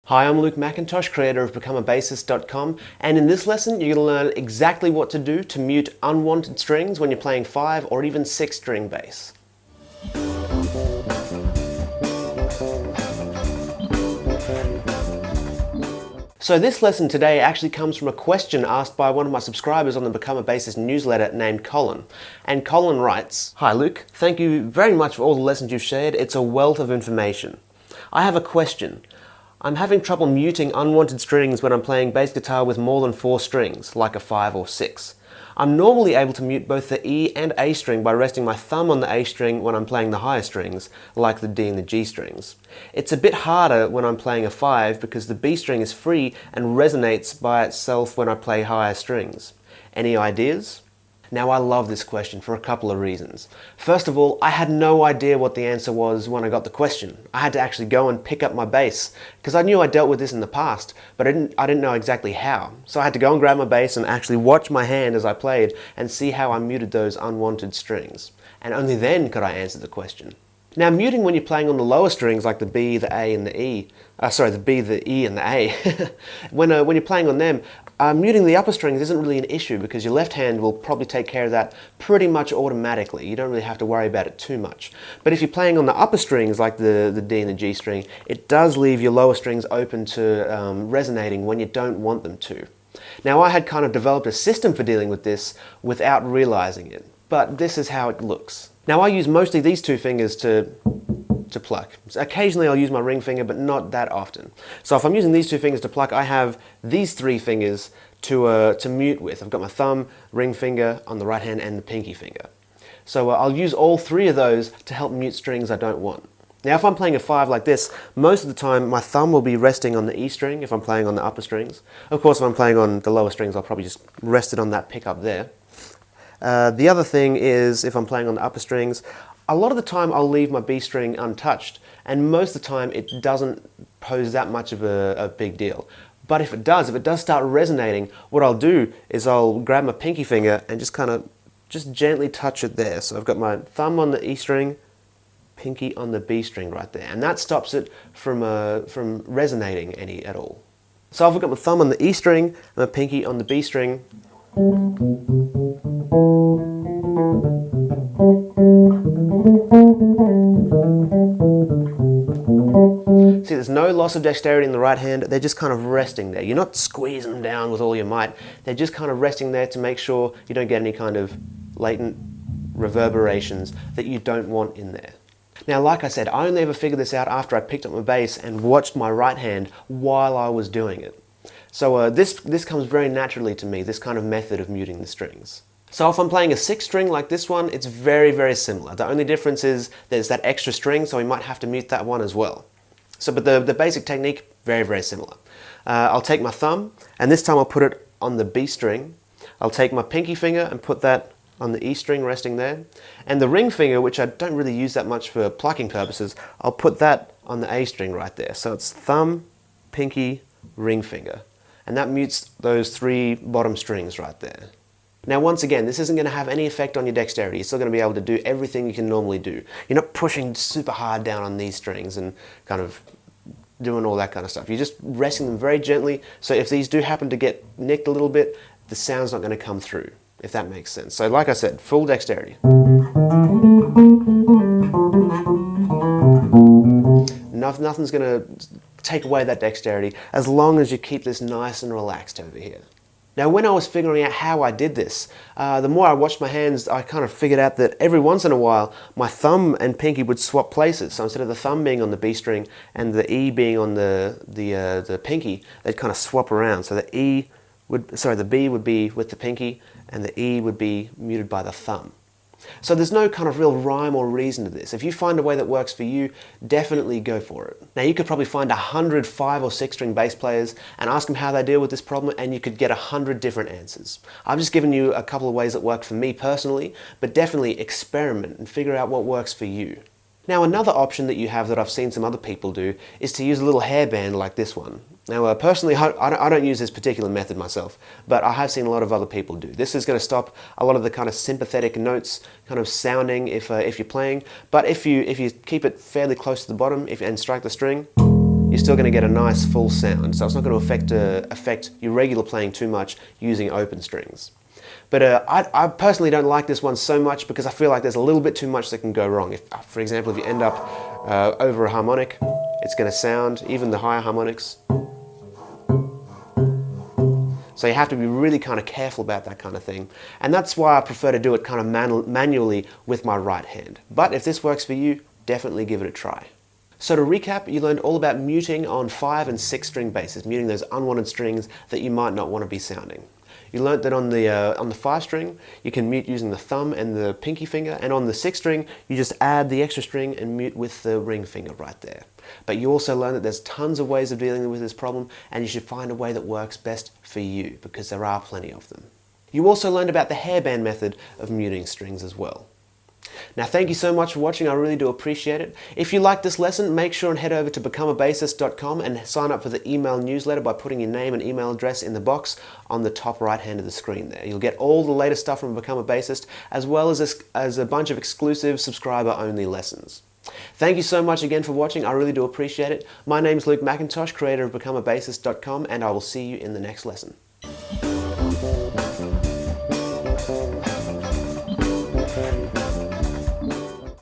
Hi, I'm Luke McIntosh, creator of becomeabassist.com, and in this lesson you're going to learn exactly what to do to mute unwanted strings when you're playing 5 or even 6 string bass. So this lesson today actually comes from a question asked by one of my subscribers on the Become a Bassist newsletter named Colin. And Colin writes, "Hi Luke, thank you very much for all the lessons you've shared. It's a wealth of information. I have a question. I'm having trouble muting unwanted strings when I'm playing bass guitar with more than 4 strings, like a 5 or 6. I'm normally able to mute both the E and A string by resting my thumb on the A string when I'm playing the higher strings, like the D and the G strings. It's a bit harder when I'm playing a 5 because the B string is free and resonates by itself when I play higher strings. Any ideas?" Now I love this question for a couple of reasons. First of all, I had no idea what the answer was when I got the question. I had to actually go and pick up my bass, because I knew I dealt with this in the past, but I didn't know exactly how. So I had to go and grab my bass and actually watch my hand as I played and see how I muted those unwanted strings. And only then could I answer the question. Now muting when you're playing on the lower strings like the B, the A and the E, the B, the E and the A, when you're playing on them, muting the upper strings isn't really an issue because your left hand will probably take care of that pretty much automatically. You don't really have to worry about it too much. But if you're playing on the upper strings like the D and the G string, it does leave your lower strings open to resonating when you don't want them to. Now I had kind of developed a system for dealing with this without realizing it, but this is how it looks. Now I use mostly these 2 fingers to pluck. So occasionally I'll use my ring finger, but not that often. So if I'm using these 2 fingers to pluck, I have these 3 fingers to mute with. I've got my thumb, ring finger on the right hand, and the pinky finger. So I'll use all 3 of those to help mute strings I don't want. Now if I'm playing a 5 like this, most of the time my thumb will be resting on the E string if I'm playing on the upper strings. Of course if I'm playing on the lower strings, I'll probably just rest it on that pickup there. The other thing is, if I'm playing on the upper strings, a lot of the time I'll leave my B string untouched, and most of the time it doesn't pose that much of a big deal. But if it does start resonating, what I'll do is I'll grab my pinky finger and just gently touch it there. So I've got my thumb on the E string, pinky on the B string right there, and that stops it from resonating any at all. So I've got my thumb on the E string and my pinky on the B string. See, there's no loss of dexterity in the right hand, they're just kind of resting there. You're not squeezing them down with all your might, they're just kind of resting there to make sure you don't get any kind of latent reverberations that you don't want in there. Now, like I said, I only ever figured this out after I picked up my bass and watched my right hand while I was doing it. So this comes very naturally to me, this kind of method of muting the strings. So if I'm playing a 6 string like this one, it's very, very similar. The only difference is there's that extra string, so we might have to mute that one as well. So, but the basic technique, very, very similar. I'll take my thumb, and this time I'll put it on the B string. I'll take my pinky finger and put that on the E string resting there. And the ring finger, which I don't really use that much for plucking purposes, I'll put that on the A string right there. So it's thumb, pinky, ring finger. And that mutes those 3 bottom strings right there. Now once again, this isn't going to have any effect on your dexterity. You're still going to be able to do everything you can normally do. You're not pushing super hard down on these strings and kind of doing all that kind of stuff. You're just resting them very gently, so if these do happen to get nicked a little bit, the sound's not going to come through, if that makes sense. So like I said, full dexterity. Nothing's going to take away that dexterity as long as you keep this nice and relaxed over here. Now when I was figuring out how I did this, the more I watched my hands, I kind of figured out that every once in a while my thumb and pinky would swap places. So instead of the thumb being on the B string and the E being on the pinky, they'd kind of swap around. So the B would be with the pinky and the E would be muted by the thumb. So there's no kind of real rhyme or reason to this. If you find a way that works for you, definitely go for it. Now you could probably find 100 5 or 6 string bass players and ask them how they deal with this problem, and you could get 100 different answers. I've just given you a couple of ways that work for me personally, but definitely experiment and figure out what works for you. Now another option that you have that I've seen some other people do is to use a little hairband like this one. Now personally I don't use this particular method myself, but I have seen a lot of other people do. This is going to stop a lot of the kind of sympathetic notes kind of sounding if you're playing, but if you keep it fairly close to the bottom and strike the string, you're still going to get a nice full sound. So it's not going to affect your regular playing too much using open strings. But I personally don't like this one so much because I feel like there's a little bit too much that can go wrong. If, for example, if you end up over a harmonic, it's going to sound, even the higher harmonics. So you have to be really kind of careful about that kind of thing. And that's why I prefer to do it kind of manually with my right hand. But if this works for you, definitely give it a try. So to recap, you learned all about muting on 5 and 6 string basses, muting those unwanted strings that you might not want to be sounding. You learnt that on the 5 string, you can mute using the thumb and the pinky finger, and on the 6 string, you just add the extra string and mute with the ring finger right there. But you also learn that there's tons of ways of dealing with this problem, and you should find a way that works best for you, because there are plenty of them. You also learned about the hairband method of muting strings as well. Now, thank you so much for watching. I really do appreciate it. If you liked this lesson, make sure and head over to becomeabassist.com and sign up for the email newsletter by putting your name and email address in the box on the top right hand of the screen there. You'll get all the latest stuff from Become a Bassist, as well as a bunch of exclusive subscriber-only lessons. Thank you so much again for watching. I really do appreciate it. My name's Luke McIntosh, creator of becomeabassist.com, and I will see you in the next lesson.